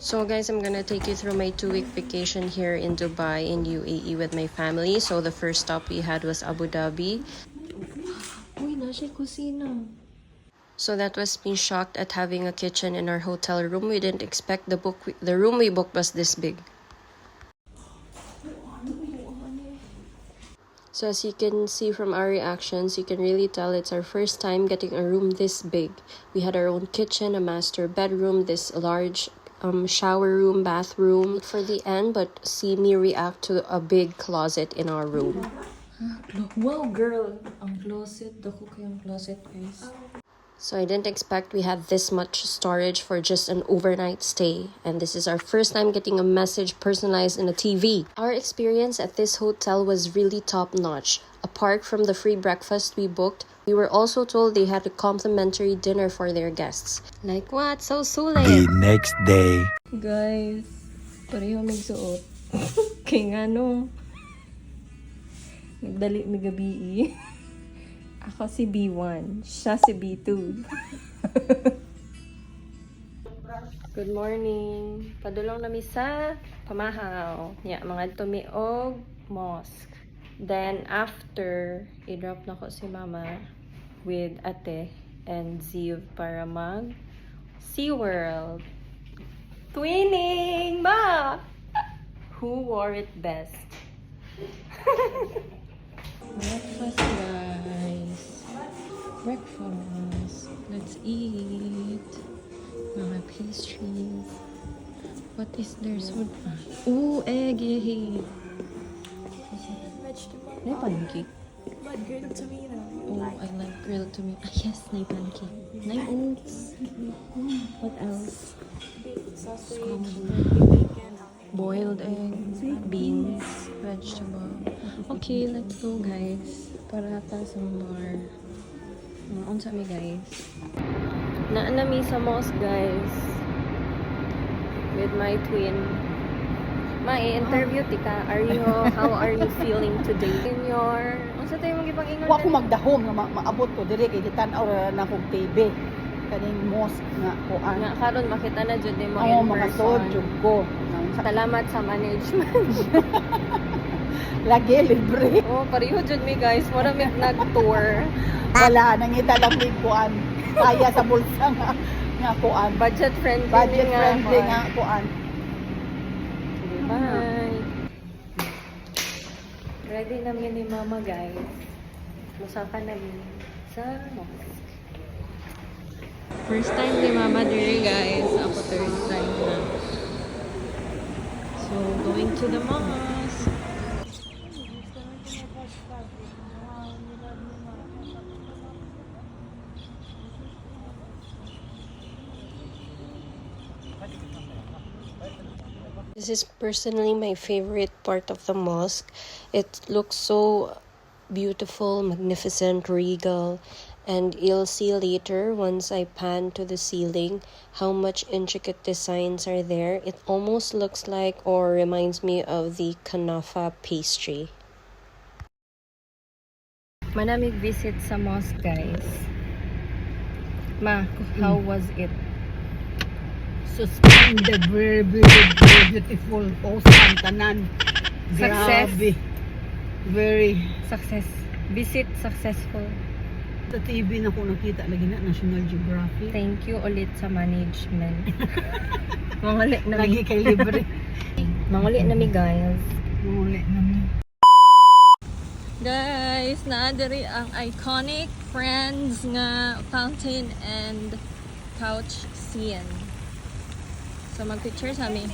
So guys, I'm gonna take you through my 2-week vacation here in Dubai in UAE with my family. So the first stop we had was Abu Dhabi. Uy, nasa kusina. So that was me shocked at having a kitchen in our hotel room. We didn't expect the room we booked was this big. So as you can see from our reactions, you can really tell it's our first time getting a room this big. We had our own kitchen, a master bedroom, this large shower room, bathroom for the end, but see me react to a big closet in our room. Wow, girl! Ang closet. Dako kayong closet, guys. So I didn't expect we had this much storage for just an overnight stay. And this is our first time getting a message personalized in a TV. Our experience at this hotel was really top-notch. Apart from the free breakfast we booked, we were also told they had a complimentary dinner for their guests. Like what? So sulit! The next day. Guys, pareho may suot. Kaya nga no, nagdali mi gabi. Ako si B1, siya si B2. Good morning. Padulong nami sa pamahaw. Yeah, mga tumiog mosque. Then after, i-drop na ko si mama with ate and Ziv para mag SeaWorld. Twinning ba? Who wore it best? Breakfast, guys. Breakfast. Let's eat. Mga pastries. What is there? Ooh, egg. May pancake. But grilled tomato. Oh, I like grilled tomato. Ah, yes, may pancake. May oats. What else? Sausage, Scrambled. Boiled eggs, beans, vegetable. Okay, let's go, guys. Parata sa bar. Unsa mi, guys? Naanami sa mosque, guys. With my twin. Ma-interview tika. How are you feeling today? In your... Unsa tayo mong ipang-ingon? Wa ko magdahom nga maabot ko dire kay gitan-aw na kog TV. Kaning mosque nga kuan. Nga karon makita na jud nimo Oo, in mga person. sod jud ko. Salamat sa management. Lagi libre. Oh, pareho jud mi, guys. Mura mi nag-tour. Wala nangita lang mig kuan. Kaya sa bulsa nga kuan. Budget friendly Budget nga. friendly nga kuan. Bye. Ready na ni mama, guys. Musaka na mi sa mosque. First time ni Mama Diri, guys. Ako third time na. So, going to the mosque. This is personally my favorite part of the mosque. It looks so beautiful, magnificent, regal. And you'll see later, once I pan to the ceiling, how much intricate designs are there. It almost looks like or reminds me of the Kanafa pastry. Manamig visit sa mosque, guys. Ma, how was it? Suspended, very beautiful, awesome, tanan. Success. Grabe. Very. Success. Visit successful. Sa TV na ko nakita lagi na National Geographic. Thank you ulit sa management. Manguli na Lagi mi. kay libre. Manguli na mi, guys. Muli naman. Guys, naadiri ang iconic Friends nga fountain and couch scene. So, mag-picture sa amin.